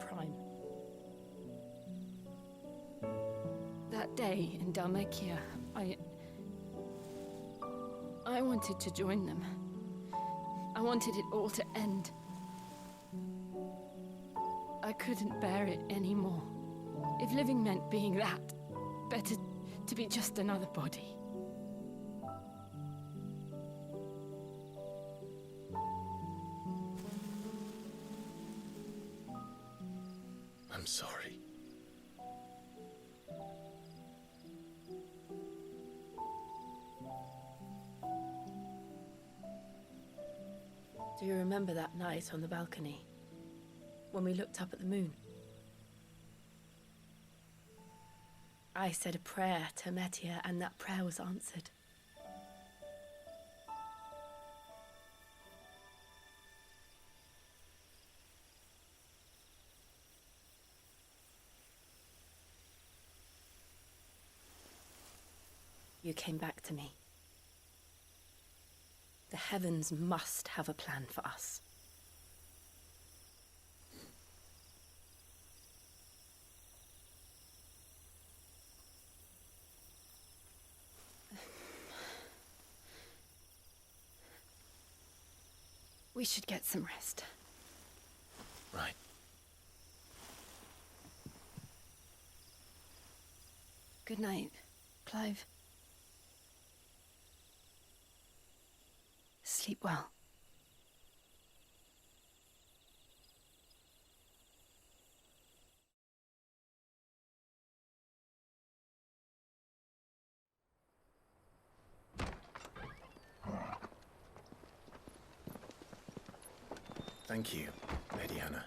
prime. That day in Dalmacia, I wanted to join them. I wanted it all to end. I couldn't bear it anymore. If living meant being that, better to be just another body. I'm sorry. Do you remember that night on the balcony? When we looked up at the moon? I said a prayer to Metia, and that prayer was answered. You came back to me. The heavens must have a plan for us. We should get some rest. Right. Good night, Clive. Sleep well. Thank you, Lady Hannah.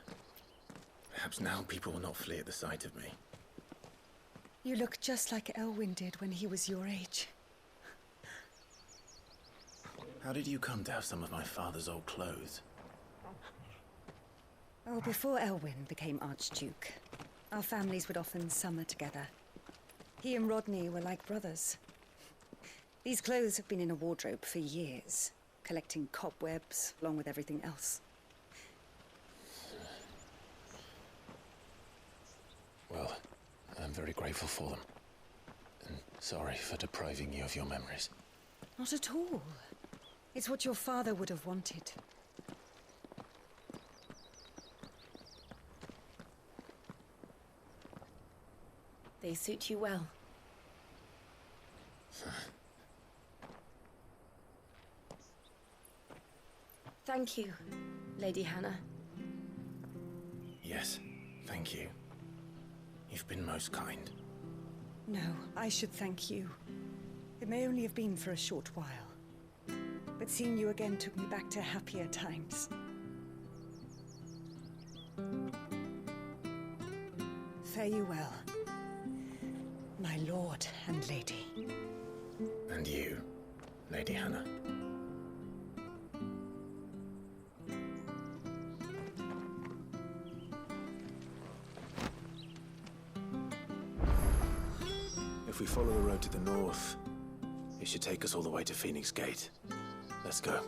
Perhaps now people will not flee at the sight of me. You look just like Elwyn did when he was your age. How did you come to have some of my father's old clothes? Oh, before Elwyn became Archduke, our families would often summer together. He and Rodney were like brothers. These clothes have been in a wardrobe for years, collecting cobwebs along with everything else. Well, I'm very grateful for them. And sorry for depriving you of your memories. Not at all. It's what your father would have wanted. They suit you well. Thank you, Lady Hannah. Yes, thank you. You've been most kind. No, I should thank you. It may only have been for a short while, but seeing you again took me back to happier times. Fare you well, my lord and lady. And you, Lady Hannah. If we follow the road to the north, it should take us all the way to Phoenix Gate. Let's go.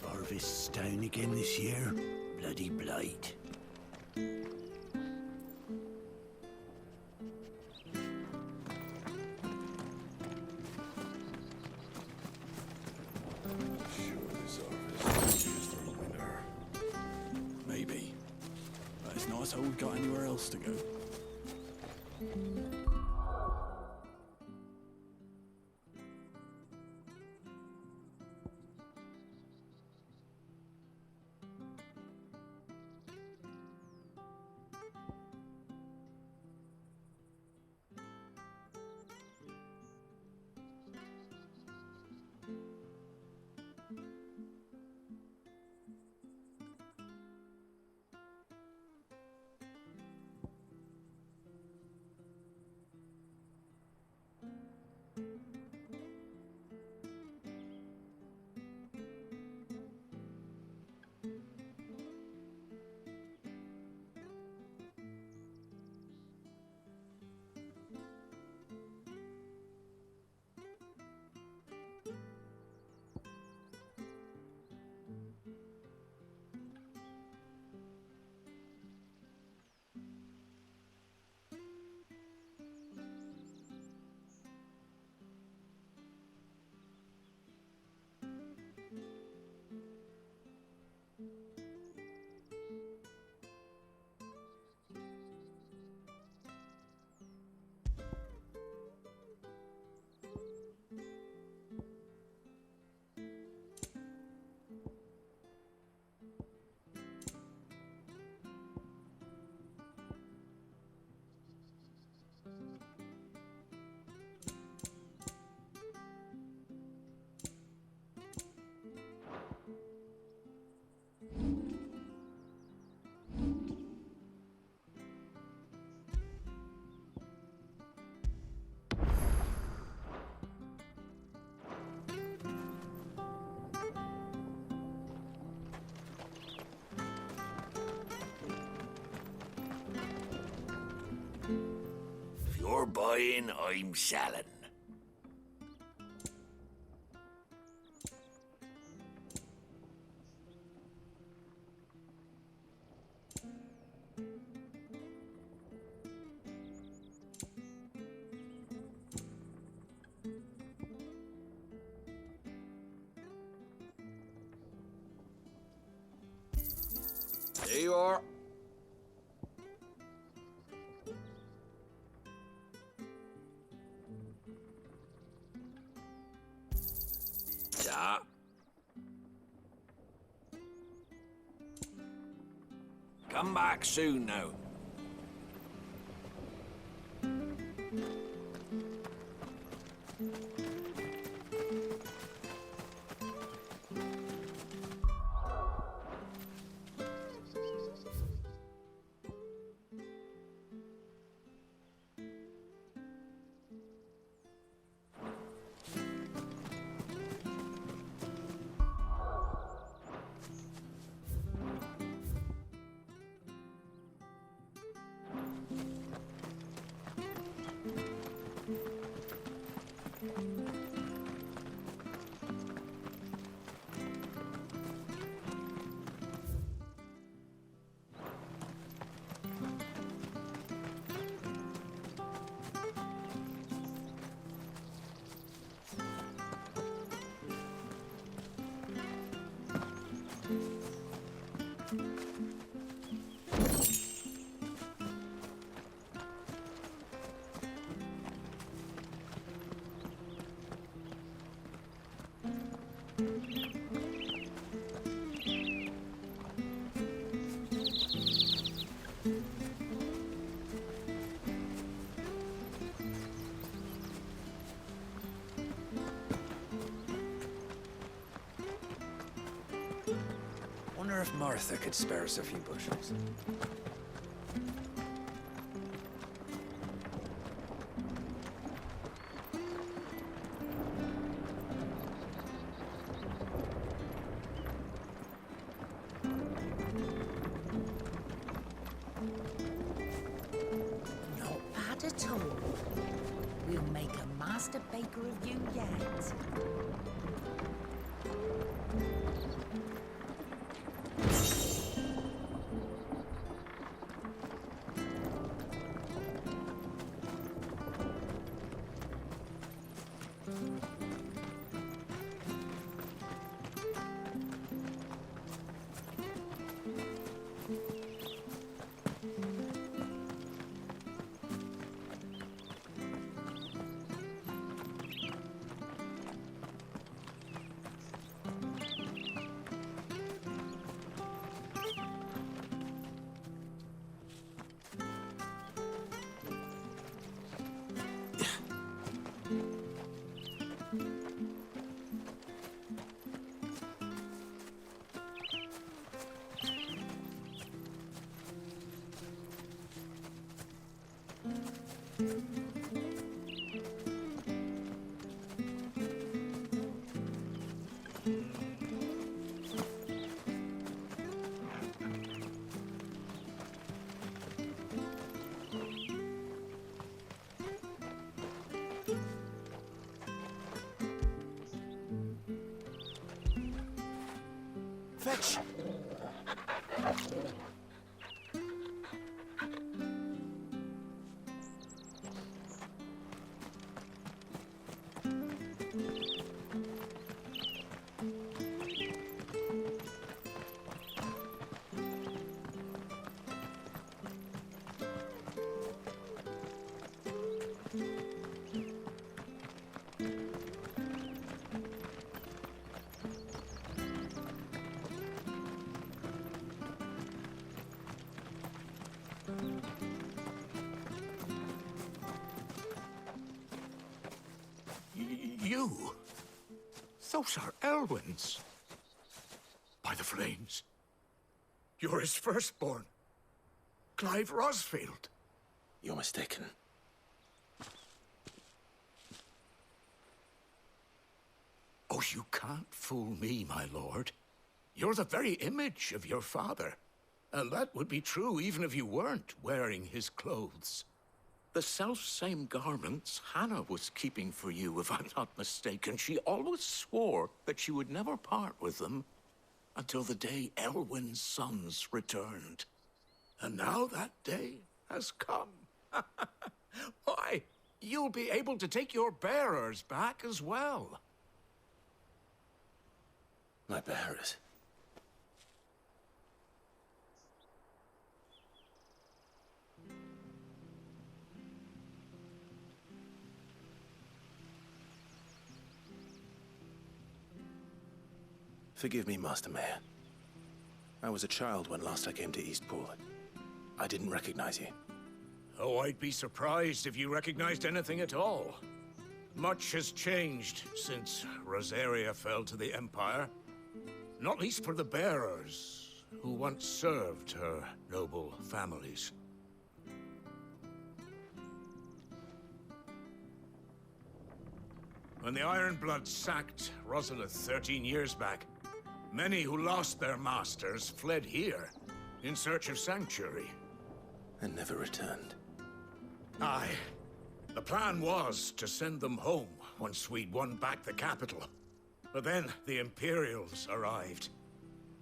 Harvest's down again this year. Bloody blight. Sure, this harvest is through winter. Maybe. But it's not Not as though we've got anywhere else to go. You're buying, I'm selling. There you are. Yeah. Come back soon now. Wonder if Martha could spare us a few bushels. Not bad at all. We'll make a master baker of you yet. Fetch! You? Those are Elwyn's. By the flames. You're his firstborn. Clive Rosfield. You're mistaken. Oh, you can't fool me, my lord. You're the very image of your father. And that would be true even if you weren't wearing his clothes. The self-same garments Hannah was keeping for you, if I'm not mistaken. She always swore that she would never part with them until the day Elwyn's sons returned. And now that day has come. Why, you'll be able to take your bearers back as well. My bearers. Forgive me, Master Mayor. I was a child when last I came to Eastpool. I didn't recognize you. Oh, I'd be surprised if you recognized anything at all. Much has changed since Rosaria fell to the Empire. Not least for the bearers, who once served her noble families. When the Ironbloods sacked Rosalith 13 years back, many who lost their masters fled here in search of sanctuary. And never returned. Aye. The plan was to send them home once we'd won back the capital. But then the Imperials arrived.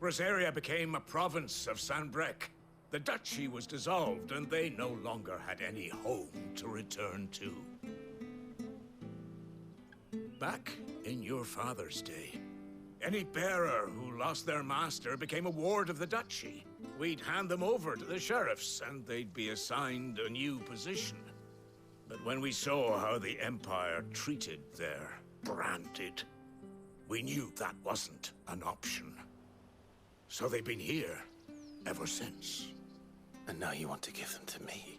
Rosaria became a province of Sanbreque. The duchy was dissolved, and they no longer had any home to return to. Back in your father's day, any bearer who lost their master became a ward of the duchy. We'd hand them over to the sheriffs, and they'd be assigned a new position. But when we saw how the Empire treated their branded, we knew that wasn't an option. So they've been here ever since. And now you want to give them to me?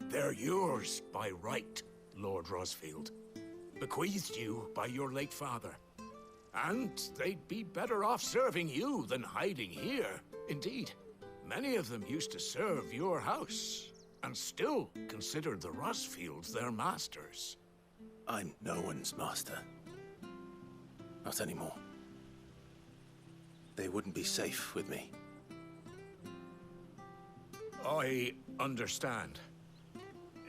They're yours by right, Lord Rosfield. Bequeathed you by your late father. And they'd be better off serving you than hiding here. Indeed, many of them used to serve your house, and still considered the Rosfields their masters. I'm no one's master. Not anymore. They wouldn't be safe with me. I understand.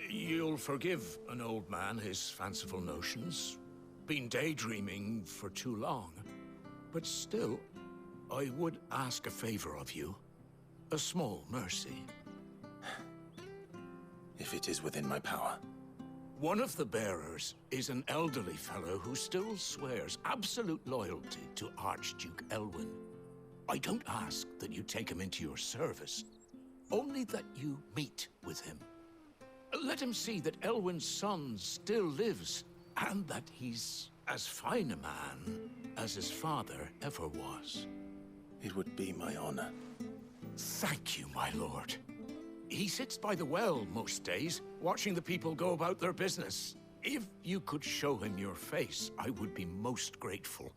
You'll forgive an old man his fanciful notions. Been daydreaming for too long. But still, I would ask a favor of you. A small mercy. If it is within my power. One of the bearers is an elderly fellow who still swears absolute loyalty to Archduke Elwyn. I don't ask that you take him into your service, only that you meet with him. Let him see that Elwyn's son still lives, and that he's as fine a man as his father ever was. It would be my honor. Thank you, my lord. He sits by the well most days, watching the people go about their business. If you could show him your face, I would be most grateful.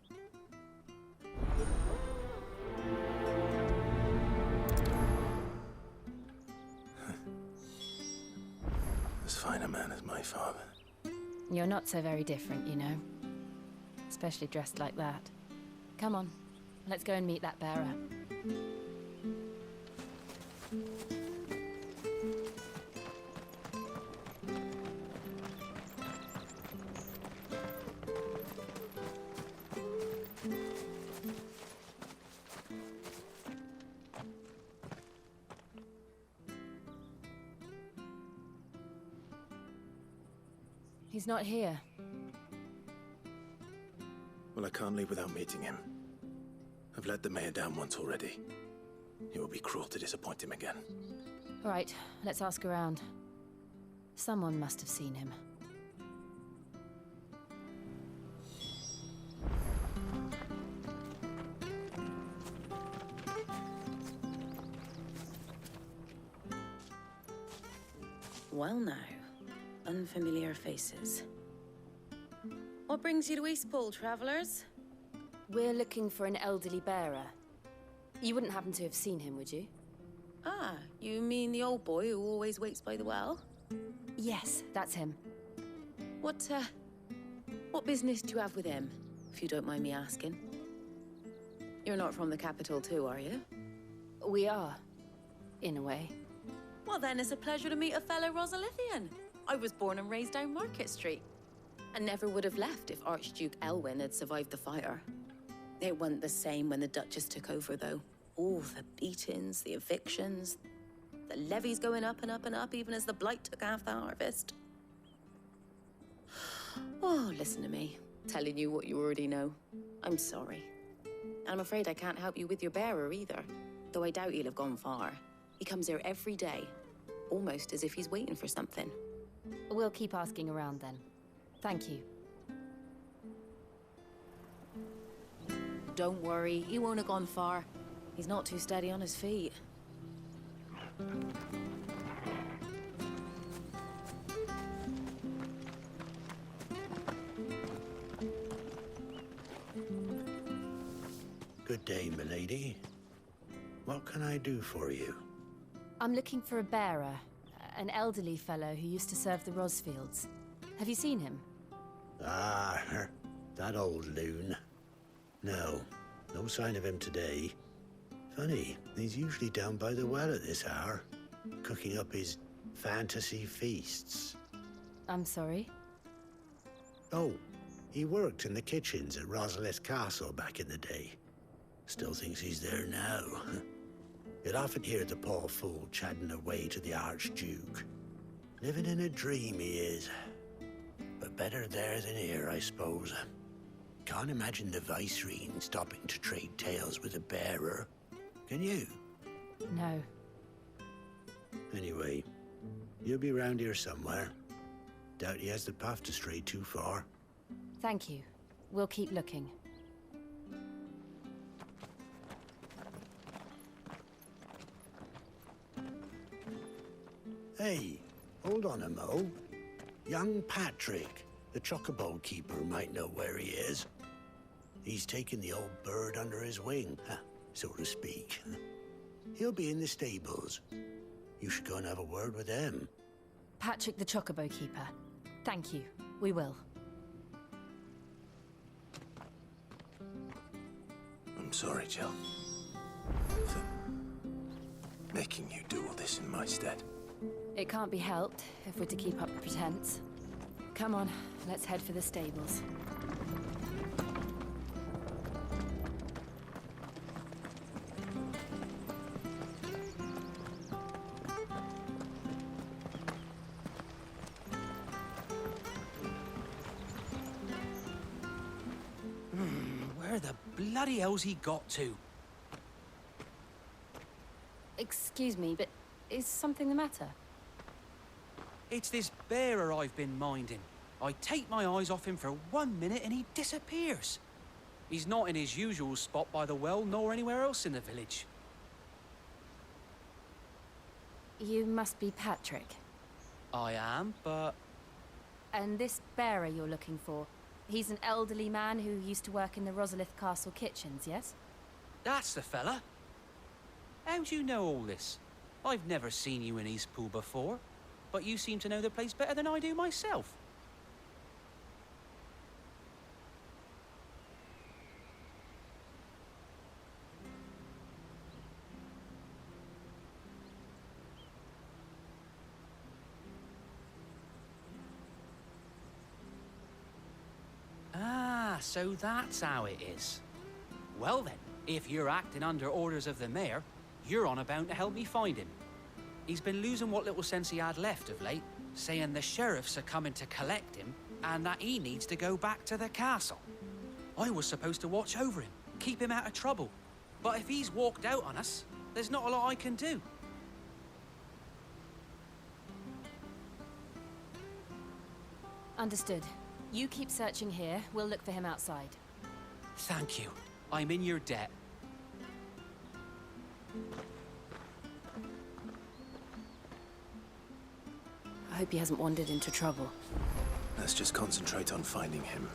As fine a man as my father. You're not so very different, you know. Especially dressed like that. Come on, let's go and meet that bearer. He's not here. Well, I can't leave without meeting him. I've let the mayor down once already. It will be cruel to disappoint him again. Right, let's ask around. Someone must have seen him. Well now, unfamiliar faces. What brings you to Eastpool, travellers? We're looking for an elderly bearer. You wouldn't happen to have seen him, would you? Ah, you mean the old boy who always waits by the well? Yes, that's him. What business do you have with him, if you don't mind me asking? You're not from the capital too, are you? We are, in a way. Well then, it's a pleasure to meet a fellow Rosalithian. I was born and raised down Market Street, and never would have left if Archduke Elwyn had survived the fire. It wasn't the same when the Duchess took over, though. All the beatings, the evictions, the levies going up and up and up, even as the blight took half the harvest. Oh, listen to me, telling you what you already know. I'm sorry. And I'm afraid I can't help you with your bearer either, though I doubt he'll have gone far. He comes here every day, almost as if he's waiting for something. We'll keep asking around then. Thank you. Don't worry, he won't have gone far. He's not too steady on his feet. Good day, milady. What can I do for you? I'm looking for a bearer, an elderly fellow who used to serve the Rosfields. Have you seen him? Ah, that old loon. No sign of him today. Funny, he's usually down by the well at this hour, cooking up his fantasy feasts. I'm sorry? Oh, he worked in the kitchens at Rosalith Castle back in the day. Still thinks he's there now. You'd often hear the poor fool chatting away to the Archduke. Living in a dream he is. But better there than here, I suppose. Can't imagine the Viceroy stopping to trade tales with a bearer. Can you? No. Anyway, you'll be round here somewhere. Doubt he has the path to stray too far. Thank you. We'll keep looking. Hey, hold on a mo. Young Patrick, the chocobo keeper, might know where he is. He's taken the old bird under his wing, so to speak. He'll be in the stables. You should go and have a word with him. Patrick the Chocobo Keeper. Thank you. We will. I'm sorry, Jill. For making you do all this in my stead. It can't be helped if we're to keep up the pretense. Come on, let's head for the stables. Where the bloody hell's he got to? Excuse me, but is something the matter? It's this bearer I've been minding. I take my eyes off him for 1 minute and he disappears. He's not in his usual spot by the well, nor anywhere else in the village. You must be Patrick. I am, but... And this bearer you're looking for, he's an elderly man who used to work in the Rosalith Castle kitchens, yes? That's the fella. How do you know all this? I've never seen you in Eastpool before. but you seem to know the place better than I do myself. Ah, so that's how it is. Well then, if you're acting under orders of the mayor, you're on about to help me find him. He's been losing what little sense he had left of late, saying the sheriffs are coming to collect him and that he needs to go back to the castle. I was supposed to watch over him, keep him out of trouble. But if he's walked out on us, there's not a lot I can do. Understood. You keep searching here, we'll look for him outside. Thank you. I'm in your debt. I hope he hasn't wandered into trouble. Let's just concentrate on finding him.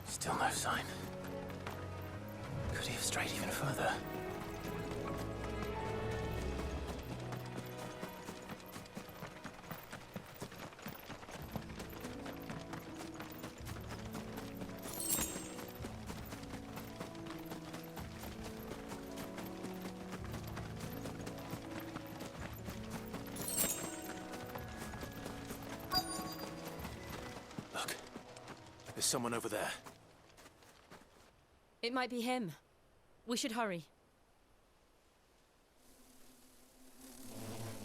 Still no sign. Could he have strayed even further? Look, there's someone over there. It might be him. We should hurry.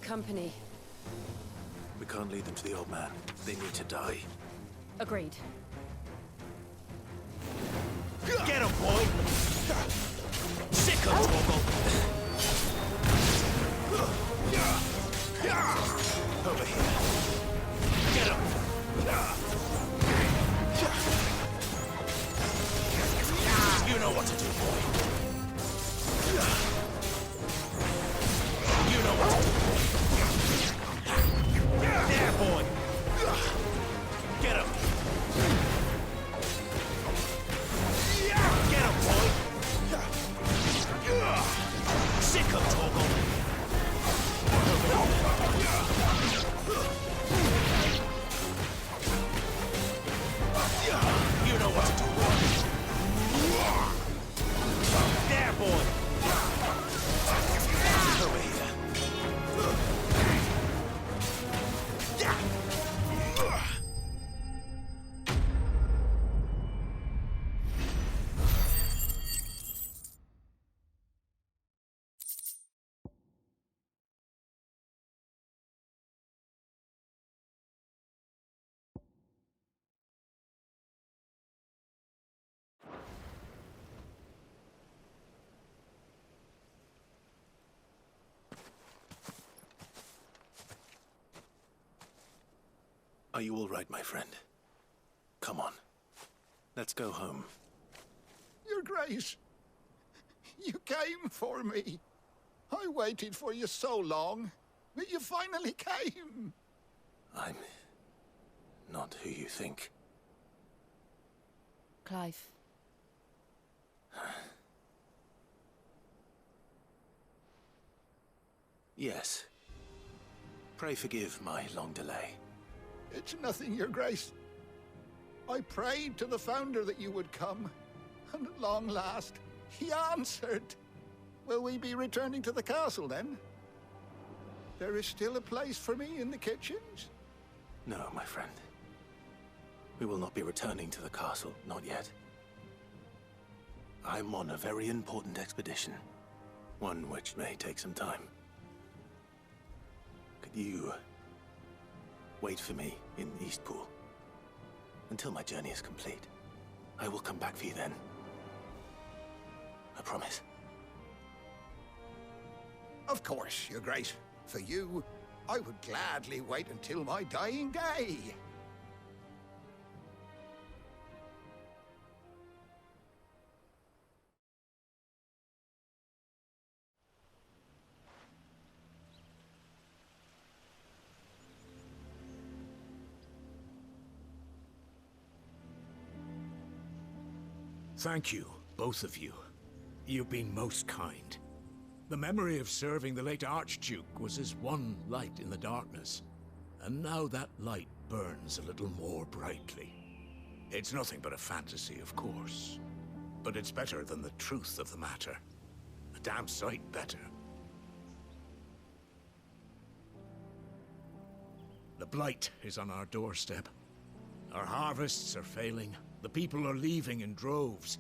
Company. We can't lead them to the old man. They need to die. Agreed. Get him, boy! Sick of Torgal! Over here. Get him! You know what to do, boy. You know what to do. There, boy! Get him! Get him, boy! Sick of Torgal! You know what to do, boy! There, boy! Over here. Are you all right, my friend? Come on. Let's go home. Your Grace, you came for me. I waited for you so long, but you finally came. I'm not who you think. Clive. Yes. Pray forgive my long delay. It's nothing, Your Grace. I prayed to the Founder that you would come, and at long last, he answered. Will we be returning to the castle, then? There is still a place for me in the kitchens? No, my friend. We will not be returning to the castle, not yet. I'm on a very important expedition. One which may take some time. Could you wait for me in Eastpool until my journey is complete? I will come back for you then. I promise. Of course, Your Grace. For you, I would gladly wait until my dying day. Thank you, both of you. You've been most kind. The memory of serving the late Archduke was as one light in the darkness, and now that light burns a little more brightly. It's nothing but a fantasy, of course, but it's better than the truth of the matter. A damn sight better. The blight is on our doorstep. Our harvests are failing. The people are leaving in droves.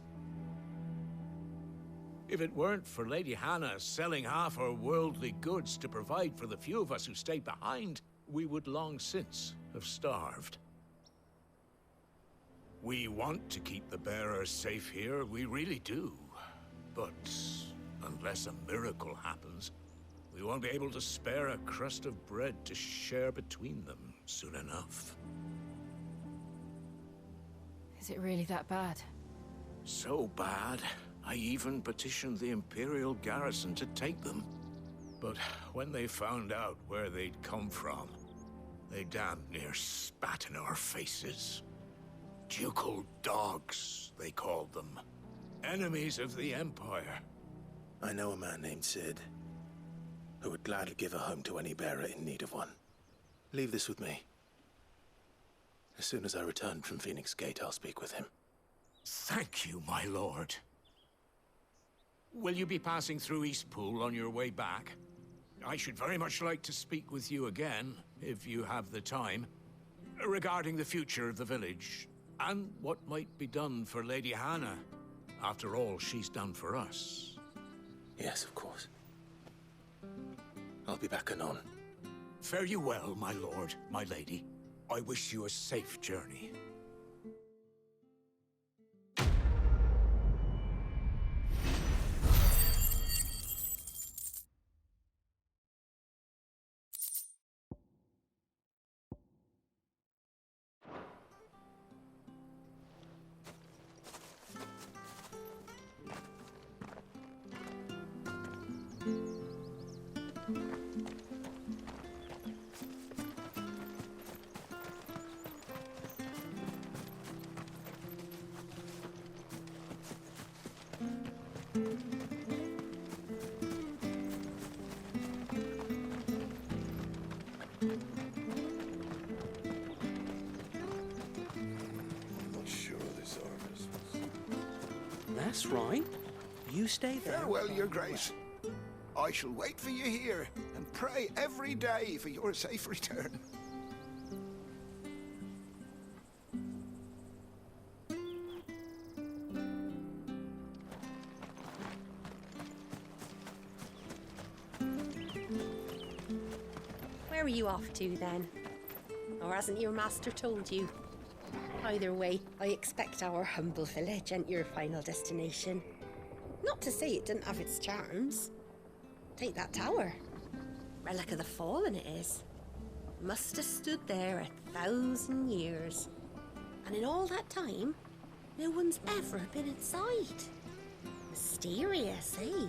If it weren't for Lady Hannah selling half our worldly goods to provide for the few of us who stay behind, we would long since have starved. We want to keep the bearers safe here, we really do. But unless a miracle happens, we won't be able to spare a crust of bread to share between them soon enough. Is it really that bad? So bad, I even petitioned the Imperial garrison to take them. But when they found out where they'd come from, they damn near spat in our faces. Ducal dogs, they called them. Enemies of the Empire. I know a man named Sid, who would gladly give a home to any bearer in need of one. Leave this with me. As soon as I return from Phoenix Gate, I'll speak with him. Thank you, my lord. Will you be passing through Eastpool on your way back? I should very much like to speak with you again, if you have the time, regarding the future of the village, and what might be done for Lady Hannah, after all she's done for us. Yes, of course. I'll be back anon. Fare you well, my lord, my lady. I wish you a safe journey. That's right. You stay there. Farewell, Your Grace. I shall wait for you here and pray every day for your safe return. Where are you off to, then? Or hasn't your master told you? Either way, I expect our humble village ain't your final destination. Not to say it didn't have its charms. Take that tower. Relic of the Fallen it is. Must have stood there 1,000 years. And in all that time, no one's ever been inside. Mysterious, eh?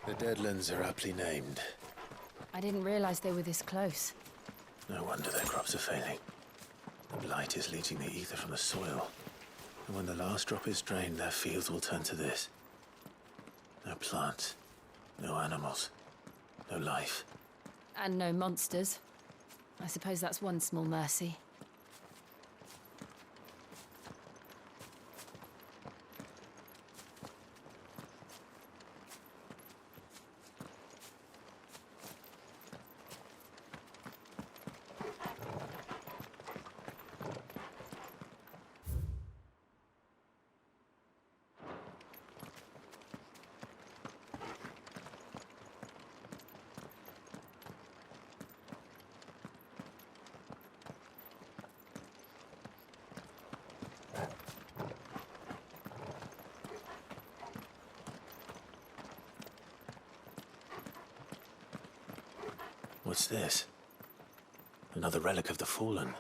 The Deadlands are aptly named. I didn't realize they were this close. No wonder their crops are failing. The blight is leaching the ether from the soil. And when the last drop is drained, their fields will turn to this. No plants, no animals, no life. And no monsters. I suppose that's one small mercy. What's this? Another relic of the Fallen.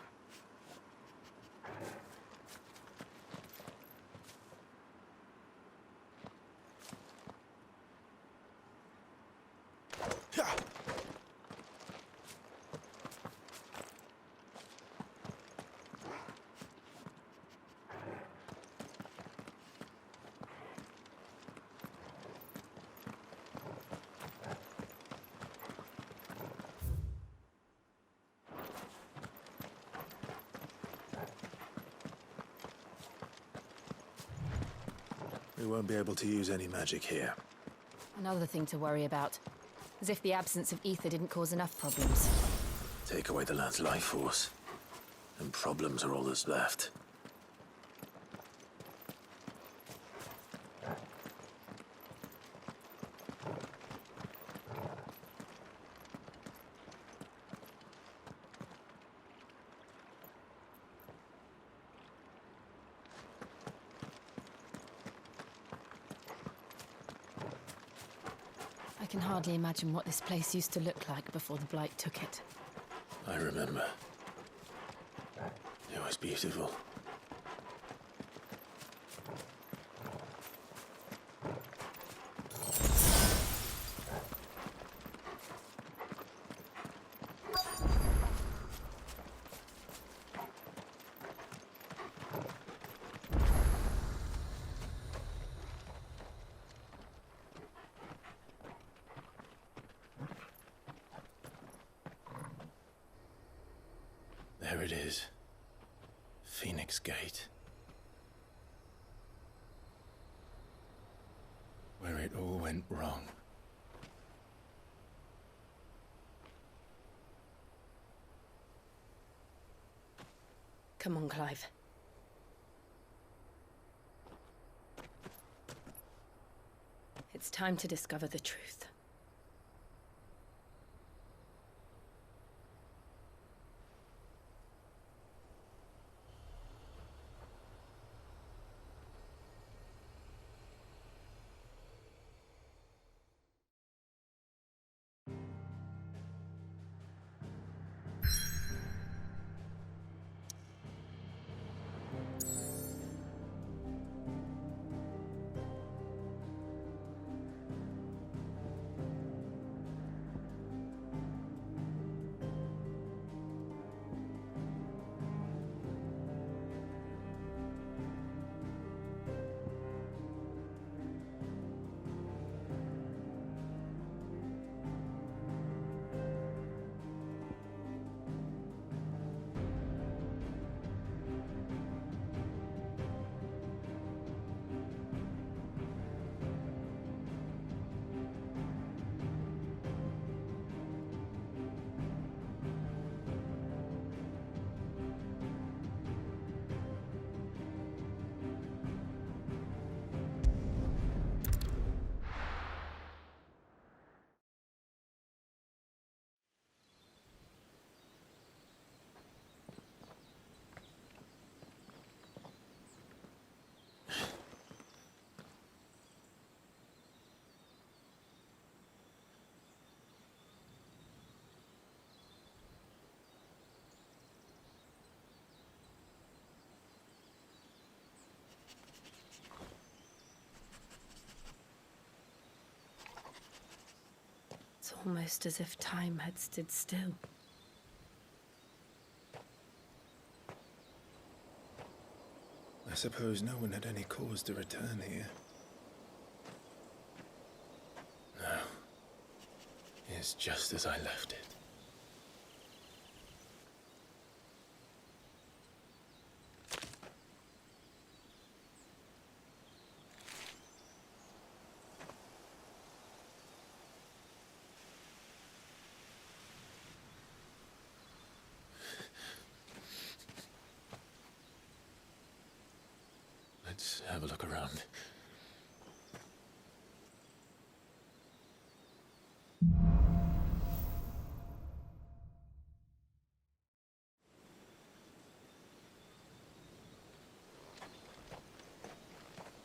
We won't be able to use any magic here. Another thing to worry about. As if the absence of ether didn't cause enough problems. Take away the land's life force, and problems are all that's left. I can hardly imagine what this place used to look like before the Blight took it. I remember. It was beautiful. There it is. Phoenix Gate. Where it all went wrong. Come on, Clive. It's time to discover the truth. It's almost as if time had stood still. I suppose no one had any cause to return here. No. It's just as I left it. Let's have a look around.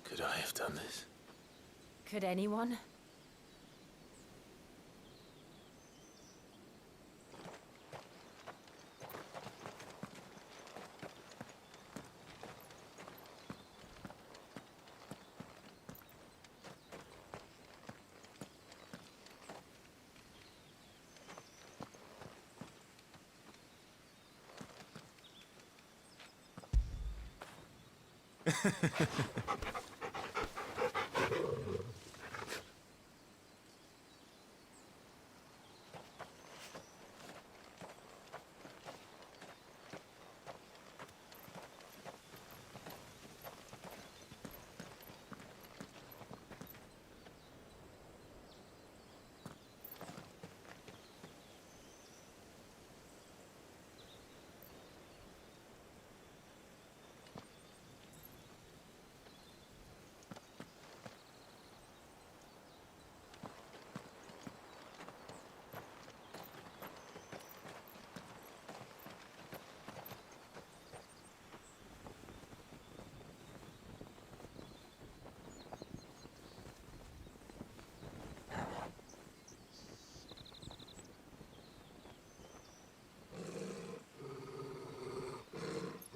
Could I have done this? Could anyone?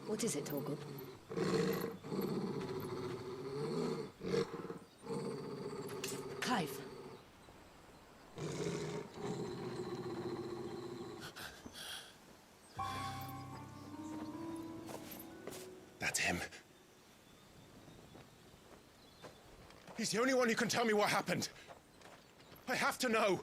What is it, Torgal? Clive. That's him. He's the only one who can tell me what happened. I have to know.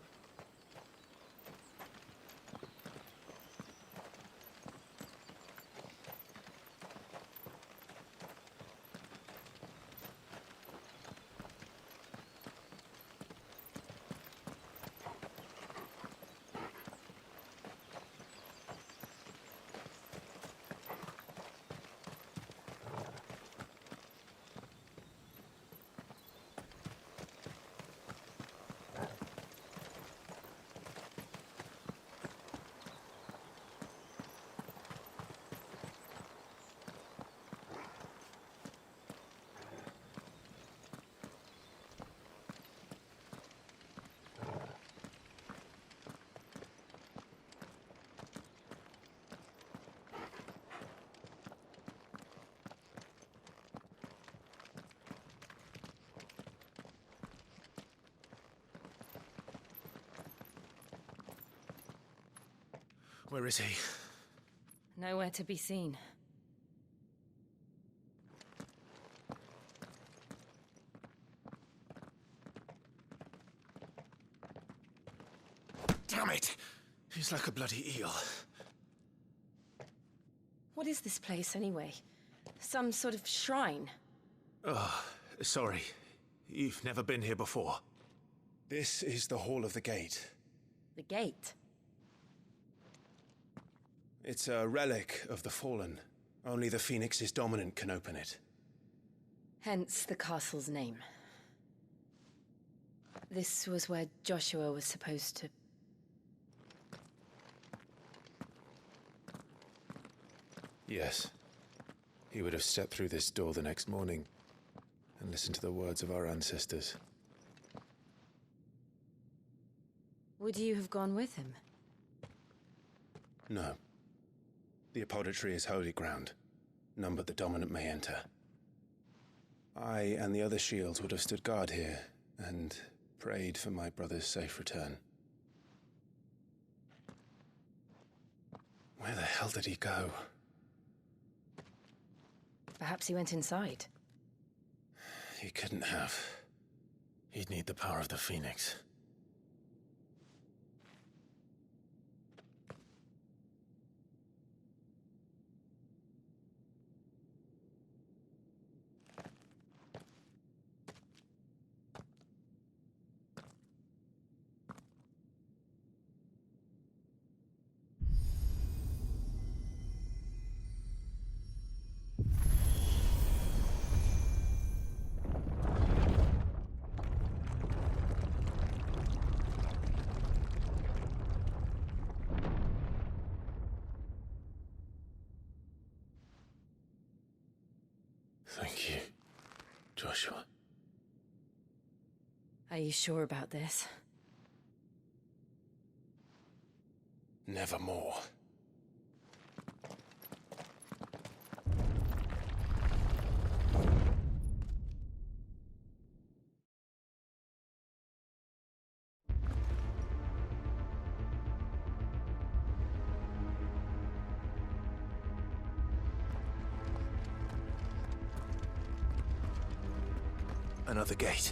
Where is he? Nowhere to be seen. Damn it! He's like a bloody eel. What is this place, anyway? Some sort of shrine? Oh, sorry. You've never been here before. This is the Hall of the Gate. The gate? It's a relic of the Fallen. Only the Phoenix's dominant can open it. Hence the castle's name. This was where Joshua was supposed to... Yes. He would have stepped through this door the next morning and listened to the words of our ancestors. Would you have gone with him? No. The apodatory is holy ground. None but the dominant may enter. I and the other shields would have stood guard here and prayed for my brother's safe return. Where the hell did he go? Perhaps he went inside. He couldn't have. He'd need the power of the Phoenix. Thank you, Joshua. Are you sure about this? Nevermore. Another gate.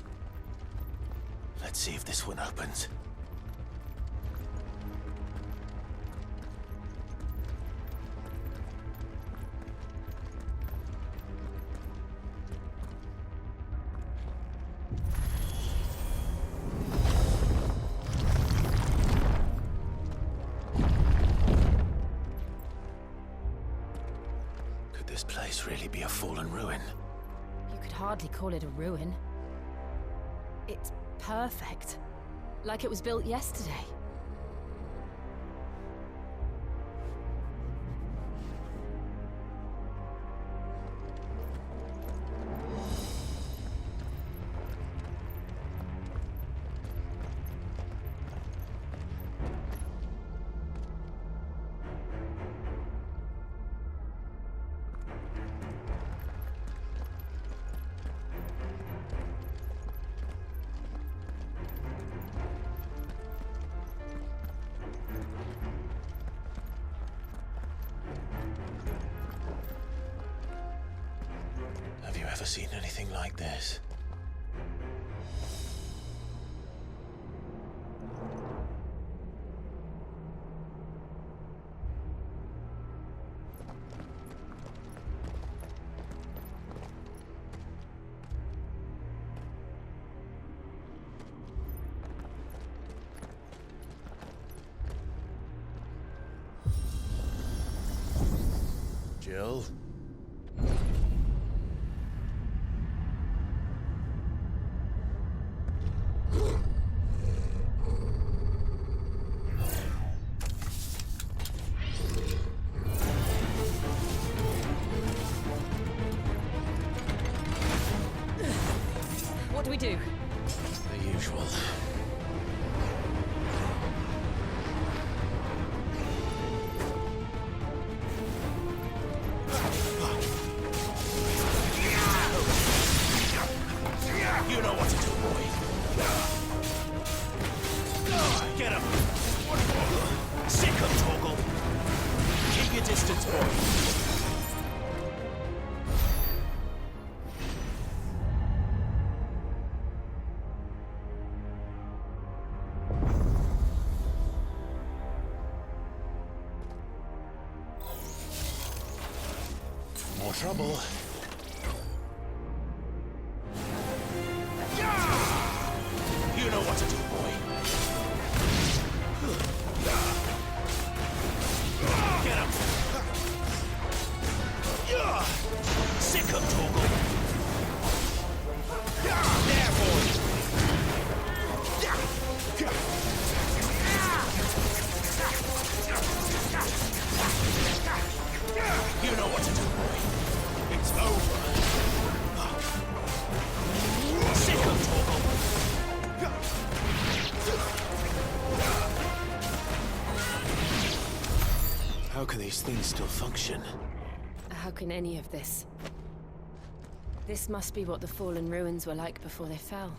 Let's see if this one opens. Could this place really be a fallen ruin? You could hardly call it a ruin. It's perfect. Like it was built yesterday. Have you ever seen anything like this? Jill? What do we do? The usual. You know what to do, boy. Get him! Sick him, Torgal! Keep your distance, boy. More trouble. You know what to do, boy. Get him. Sick him, Torgal. There, boy. You know what to do, boy. It's over. Sick him, Torgal. How can these things still function? How can any of this? This must be what the fallen ruins were like before they fell.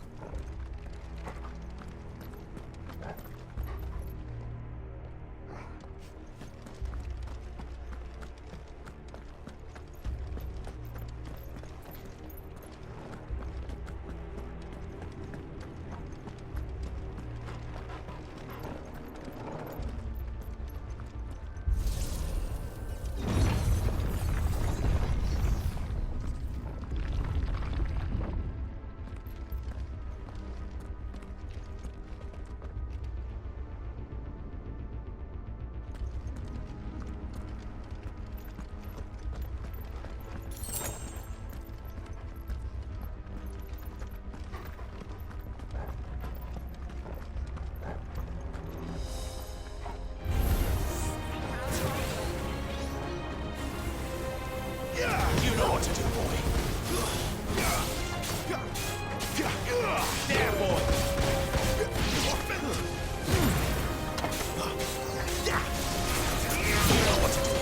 You know what to do, boy. There, boy. You know what to do,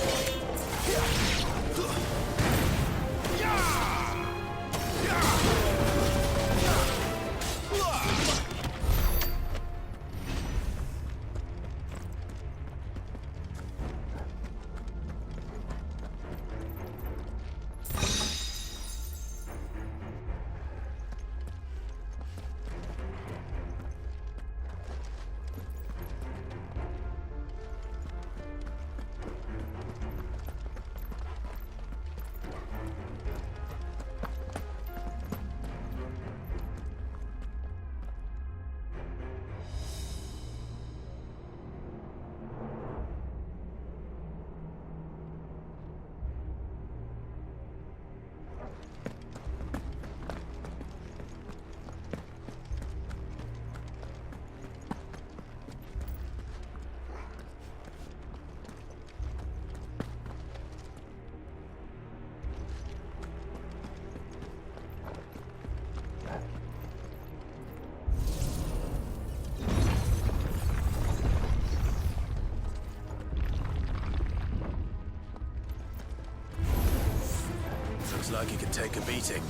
like he can take a beating.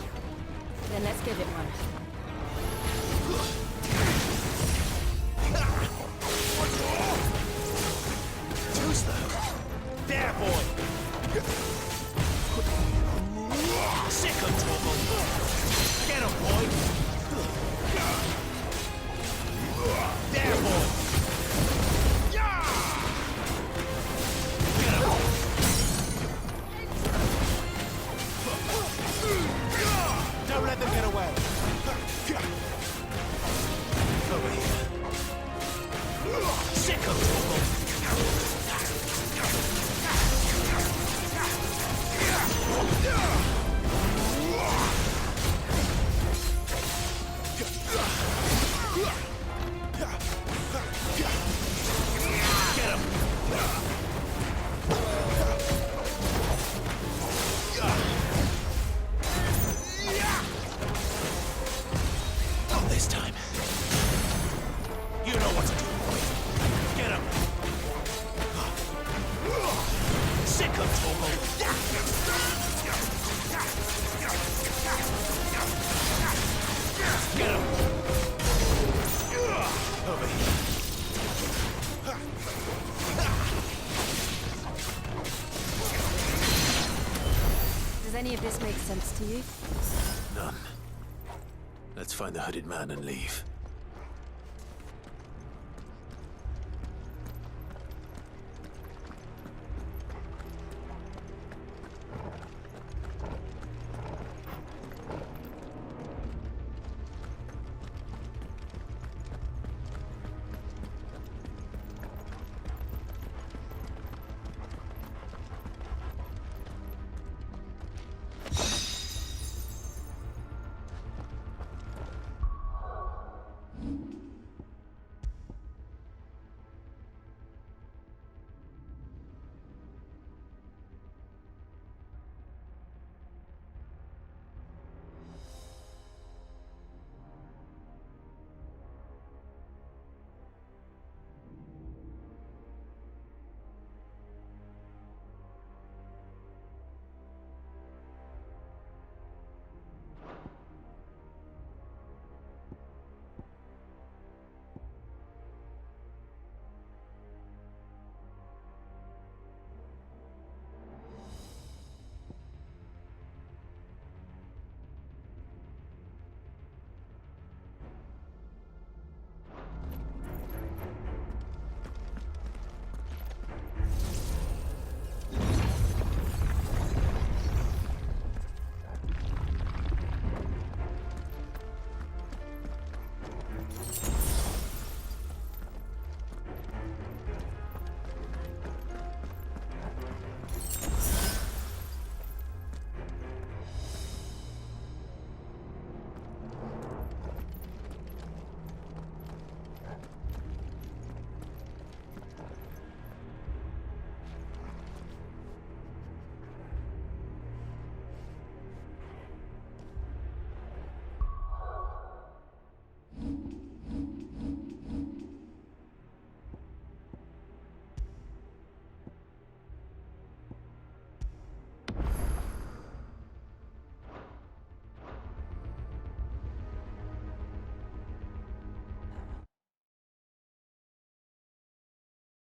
Then let's give it one. Too slow. There, boy! Sick of trouble! Get him, boy! There, boy! Get him! Don't let them get away! Over here. Sick of trouble! Not this time. You know what to do, boy. Get him. Sick of trouble. Get him. Over here. Does any of this make sense to you? None. Let's find the hooded man and leave.